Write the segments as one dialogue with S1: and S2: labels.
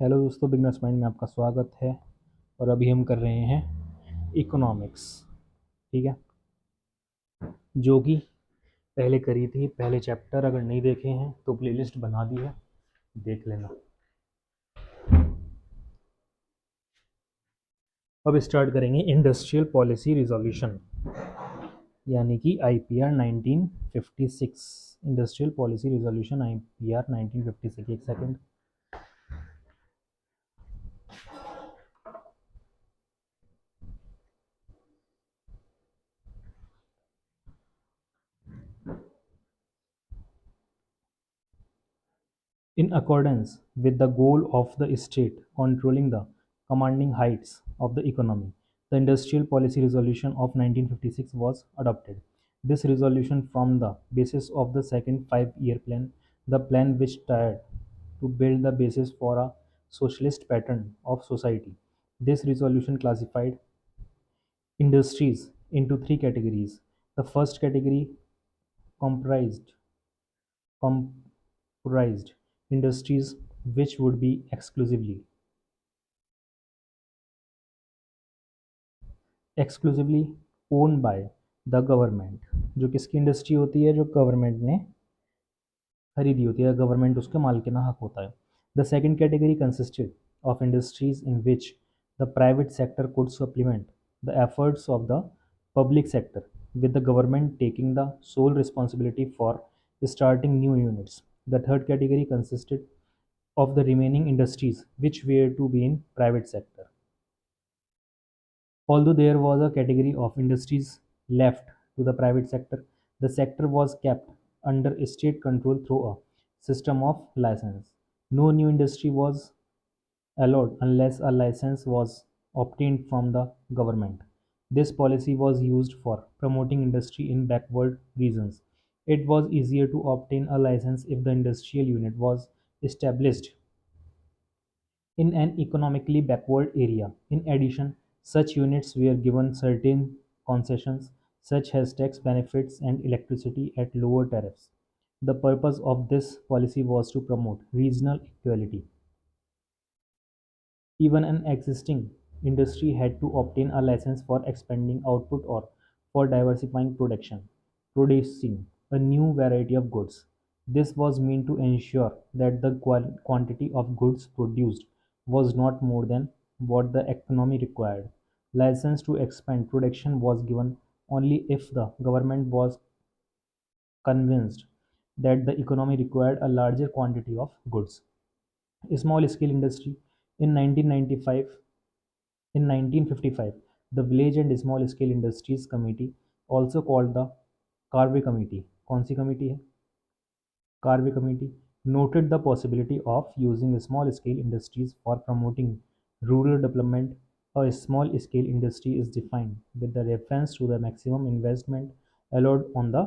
S1: Hello दोस्तों, beginners mind में आपका स्वागत है। और अभी हम कर रहे हैं इकोनॉमिक्स। ठीक है, जो कि पहले करी थी। पहले चैप्टर अगर नहीं देखे हैं तो प्लेलिस्ट बना दी है, देख लेना। अब स्टार्ट करेंगे इंडस्ट्रियल पॉलिसी रिजोल्यूशन, यानी कि IPR 1956। Industrial policy resolution IPR 1956। एक second. In accordance with the goal of the state controlling the commanding heights of the economy, the Industrial Policy Resolution of 1956 was adopted. This resolution formed the basis of the second five-year plan, the plan which tried to build the basis for a socialist pattern of society. This resolution classified industries into three categories. The first category comprised comprised industries which would be exclusively owned by the government। जो किसकी industry होती है? जो government ने खरीदी होती है, government उसके मालिकाना हक होता है। The second category consisted of industries in which the private sector could supplement the efforts of the public sector, with the government taking the sole responsibility for starting new units. The third category consisted of the remaining industries which were to be in private sector. Although there was a category of industries left to the private sector, the sector was kept under state control through a system of license. No new industry was allowed unless a license was obtained from the government. This policy was used for promoting industry in backward regions. It was easier to obtain a license if the industrial unit was established in an economically backward area. In addition, such units were given certain concessions, such as tax benefits and electricity at lower tariffs. The purpose of this policy was to promote regional equality. Even an existing industry had to obtain a license for expanding output or for diversifying production, producing a new variety of goods. This was meant to ensure that the quantity of goods produced was not more than what the economy required. License to expand production was given only if the government was convinced that the economy required a larger quantity of goods. Small scale industry in 1995 in 1955, the Village and Small Scale Industries Committee, also called the Carvey Committee, कौन सी committee है? Carvey Committee, noted the possibility of using small scale industries for promoting rural development. A small scale industry is defined with the reference to the maximum investment allowed on the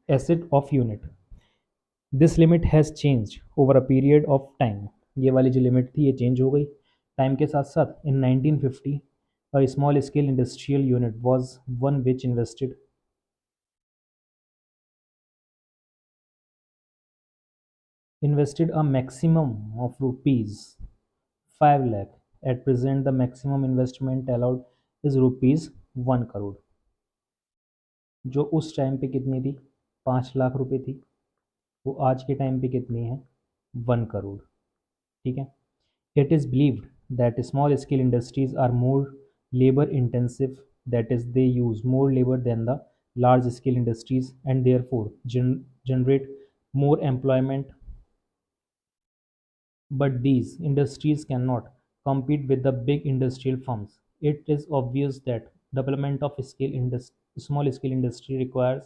S1: asset of unit. This limit has change over a period of time. ये वाली जो limit थी ये change हो गई time के साथ साथ। इन 1950 a small scale industrial unit was one which invested a maximum of rupees 5 lakh. At present the maximum investment allowed is rupees 1 crore, जो उस टाइम पे कितनी थी? 5 लाख रुपए थी। वो आज के टाइम पे कितनी है? 1 करोड़। ठीक है। It is believed that small scale industries are more labor intensive, that is, they use more labor than the large scale industries and therefore generate more employment. But these industries cannot compete with the big industrial firms. It is obvious that development of small scale industry requires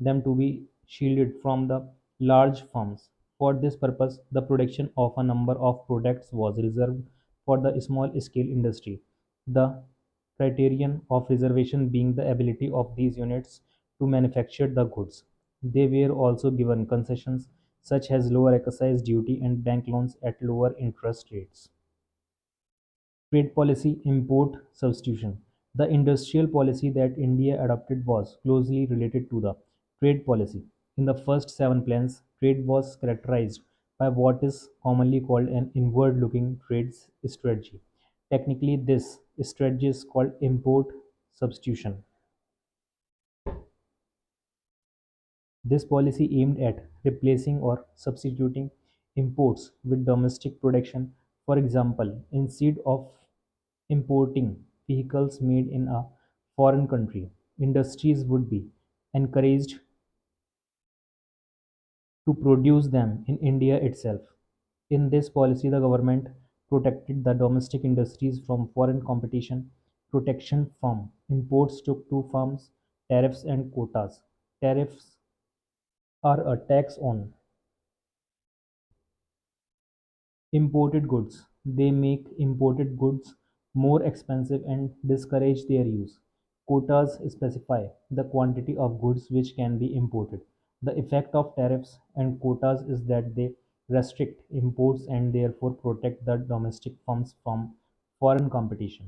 S1: them to be shielded from the large firms. For this purpose, the production of a number of products was reserved for the small scale industry. The criterion of reservation being the ability of these units to manufacture the goods. They were also given concessions such as lower excise duty and bank loans at lower interest rates. Trade policy, import substitution. The industrial policy that India adopted was closely related to the trade policy. In the first seven plans, trade was characterized by what is commonly called an inward looking trade strategy. Technically, this strategy is called import substitution. This policy aimed at replacing or substituting imports with domestic production. For example, instead of importing vehicles made in a foreign country, industries would be encouraged to produce them in India itself. In this policy, the government protected the domestic industries from foreign competition. Protection from imports took two forms: tariffs and quotas. Tariffs are a tax on imported goods. They make imported goods more expensive and discourage their use. Quotas specify the quantity of goods which can be imported. The effect of tariffs and quotas is that they restrict imports and therefore protect the domestic firms from foreign competition.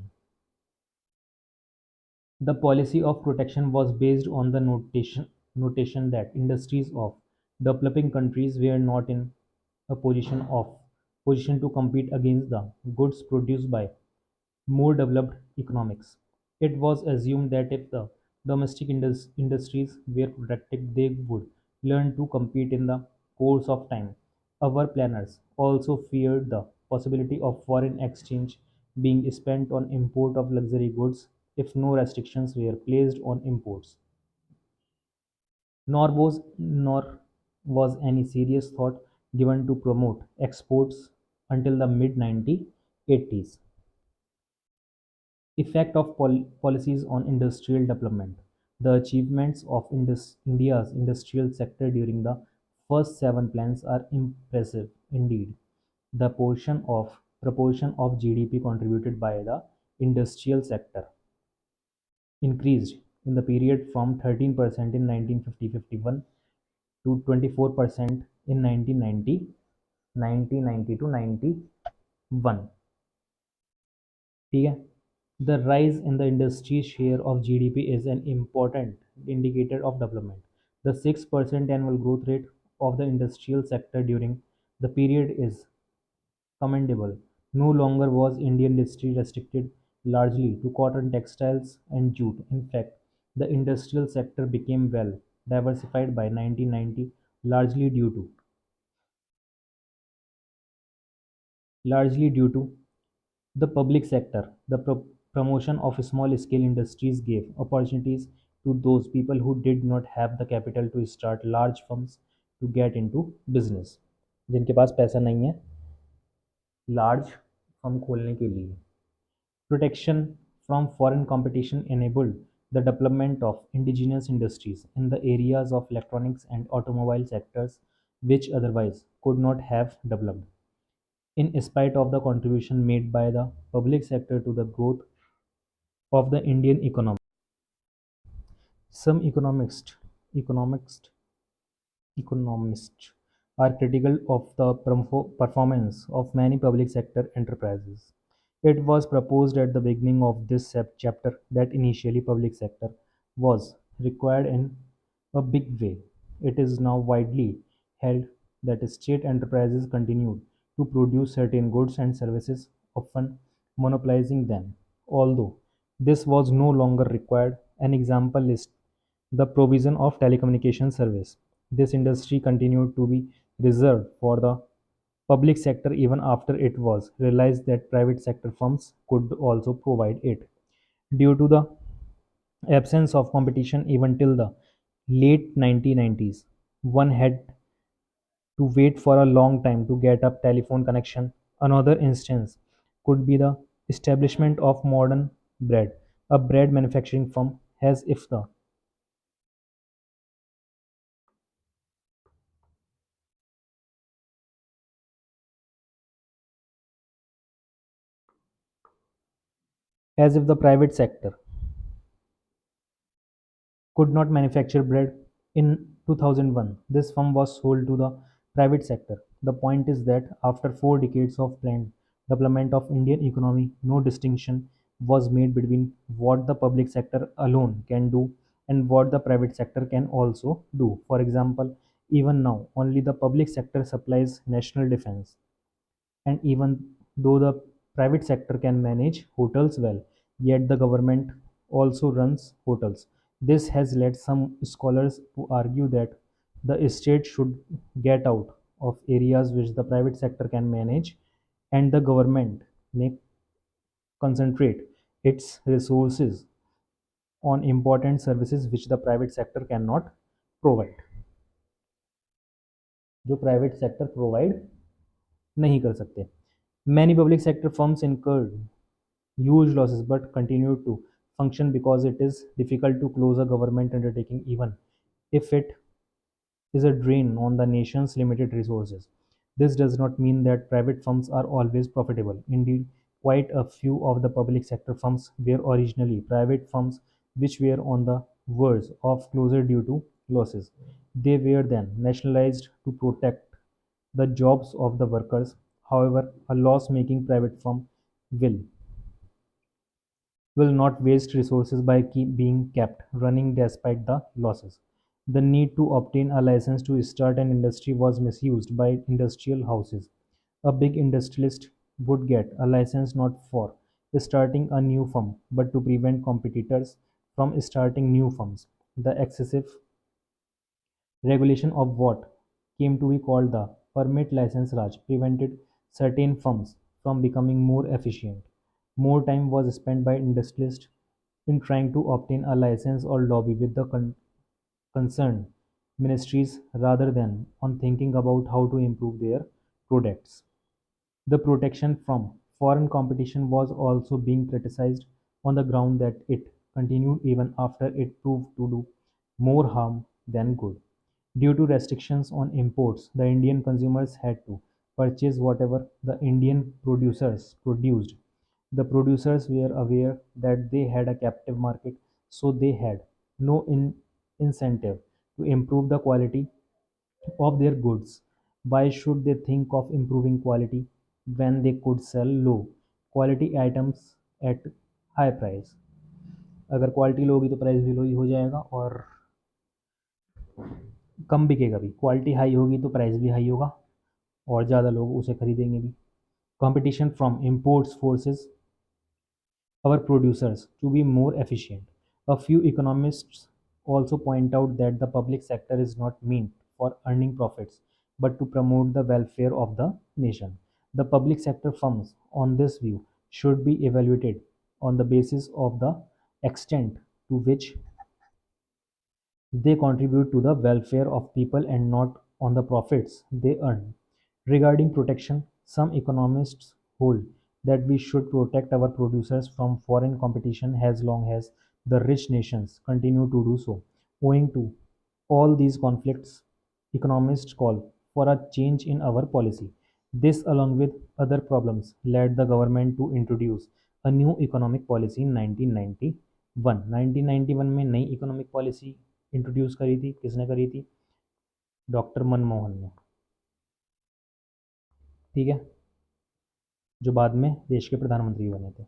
S1: The policy of protection was based on the notation that industries of developing countries were not in a position to compete against the goods produced by more developed economics. It was assumed that if the domestic industries were protected, they would learn to compete in the course of time. Our planners also feared the possibility of foreign exchange being spent on import of luxury goods if no restrictions were placed on imports. Nor was any serious thought given to promote exports until the mid 1980s. Effect of policies on industrial development. The achievements of India's industrial sector during the first seven plans are impressive indeed. The proportion of GDP contributed by the industrial sector increased in the period from 13% in 1950-51 to 24% in 1990 to 91. ठीक है. The rise in the industry's share of GDP is an important indicator of development. The 6% annual growth rate of the industrial sector during the period is commendable. No longer was Indian industry restricted largely to cotton, textiles, and jute. In fact, the industrial sector became well diversified by 1990, largely due to the public sector. The promotion of small scale industries gave opportunities to those people who did not have the capital to start large firms to get into business. जिनके पास पैसा नहीं है large firm खोलने के लिए. Protection from foreign competition enabled the development of indigenous industries in the areas of electronics and automobile sectors which otherwise could not have developed. In spite of the contribution made by the public sector to the growth of the Indian economy, some economists are critical of the performance of many public sector enterprises. It was proposed at the beginning of this chapter that initially public sector was required in a big way. It is now widely held that state enterprises continued to produce certain goods and services, often monopolizing them. Although this was no longer required, an example is the provision of telecommunication service. This industry continued to be reserved for the public sector even after it was realized that private sector firms could also provide it. Due to the absence of competition even till the late 1990s, one had to wait for a long time to get a telephone connection. Another instance could be the establishment of modern bread, a bread manufacturing firm, as if the private sector could not manufacture bread. In 2001, this firm was sold to the private sector. The point is that after 4 decades of planned development of Indian economy, no distinction was made between what the public sector alone can do and what the private sector can also do. For example, Even now, only the public sector supplies national defense. And even though the private sector can manage hotels well, yet the government also runs hotels. This has led some scholars to argue that the state should get out of areas which the private sector can manage, and the government may concentrate its resources on important services which the private sector cannot provide, जो private sector provide नहीं कर सकते. Many public sector firms incurred huge losses but continued to function because it is difficult to close a government undertaking even if it is a drain on the nation's limited resources. This does not mean that private firms are always profitable. Indeed, quite a few of the public sector firms were originally private firms which were on the verge of closure due to losses. They were then nationalized to protect the jobs of the workers. However, a loss making private firm will will not waste resources by being kept running despite the losses. The need to obtain a license to start an industry was misused by industrial houses. A big industrialist would get a license not for starting a new firm but to prevent competitors from starting new firms. The excessive regulation of what came to be called the permit license Raj prevented certain firms from becoming more efficient. More time was spent by industrialists in trying to obtain a license or lobby with the concerned ministries rather than on thinking about how to improve their products. The protection from foreign competition was also being criticized on the ground that it continued even after it proved to do more harm than good. Due to restrictions on imports, the Indian consumers had to purchase whatever the Indian producers produced. The producers were aware that they had a captive market, so they had no incentive to improve the quality of their goods. Why should they think of improving quality when they could sell low quality items at high price? अगर quality लो होगी तो price भी लो ही हो जाएगा और कम बिकेगा भी. Quality high होगी तो प्राइस भी हाई होगा और ज़्यादा लोग उसे खरीदेंगे भी. Competition from imports forces our producers to be more efficient. A few economists also point out that the public sector is not meant for earning profits but to promote the welfare of the nation. The public sector firms, on this view, should be evaluated on the basis of the extent to which they contribute to the welfare of people and not on the profits they earn. Regarding protection, some economists hold that we should protect our producers from foreign competition as long as the rich nations continue to do so. Owing to all these conflicts, economists call for a change in our policy. This, along with other problems, led the government to introduce a new economic policy in 1991. 1991 में नई economic policy introduce करी थी. किसने करी थी? Doctor Manmohan ने. ठीक है, जो बाद में देश के प्रधानमंत्री बने थे.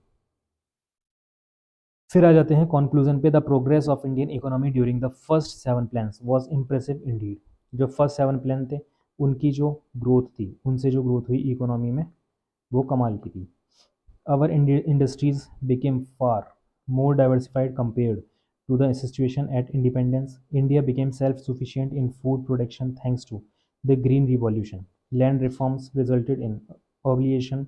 S1: फिर आ जाते हैं कॉन्क्लूजन पे. The progress of Indian economy during the first 7 plans was impressive Indeed. जो फर्स्ट 7 प्लान थे उनकी जो ग्रोथ थी, उनसे जो ग्रोथ हुई इकोनॉमी में, वो कमाल की थी. Our industries became far more diversified compared to the situation at independence. India became self-sufficient in food production thanks to the Green Revolution. Land reforms resulted in abolition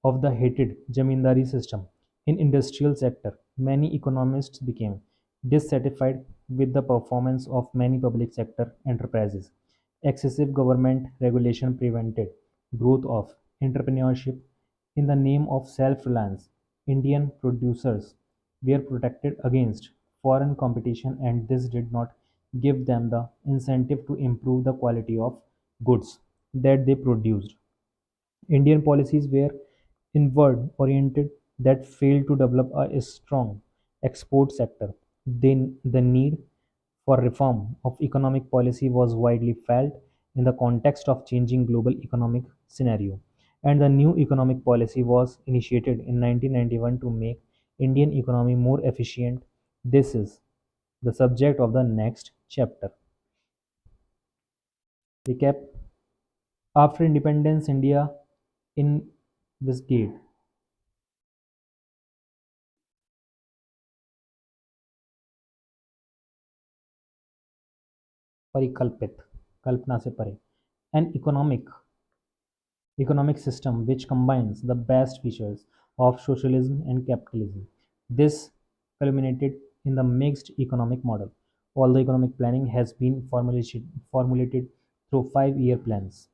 S1: of the hated zamindari system. In industrial sector, many economists became dissatisfied with the performance of many public sector enterprises. Excessive government regulation prevented growth of entrepreneurship. In the name of self-reliance, Indian producers were protected against foreign competition, and this did not give them the incentive to improve the quality of goods that they produced. Indian policies were inward-oriented that failed to develop a strong export sector. Then the need for reform of economic policy was widely felt in the context of changing global economic scenario, and the new economic policy was initiated in 1991 to make Indian economy more efficient. This is the subject of the next chapter. Recap: after independence, India investigate परिकल्पित कल्पना से परे an economic system which combines the best features of socialism and capitalism. This culminated in the mixed economic model. All the economic planning has been formulated through 5-year plans.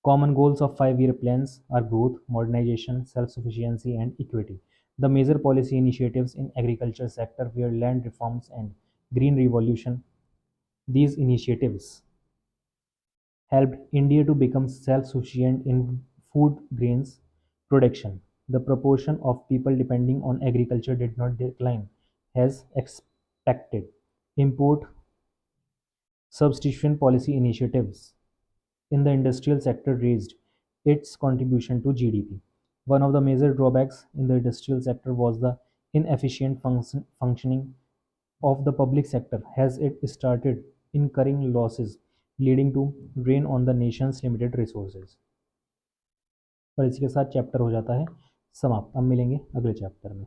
S1: Common goals of 5-year plans are growth, modernization, self-sufficiency, and equity. The major policy initiatives in agriculture sector were land reforms and green revolution. These initiatives helped India to become self-sufficient in food grains production. The proportion of people depending on agriculture did not decline as expected. Import substitution policy initiatives in the industrial sector raised its contribution to GDP. One of the major drawbacks in the industrial sector was the inefficient functioning of the public sector as it started incurring losses, leading to drain on the nation's limited resources. और इसी के साथ chapter हो जाता है समाप्त। अब मिलेंगे अगले चैप्टर में।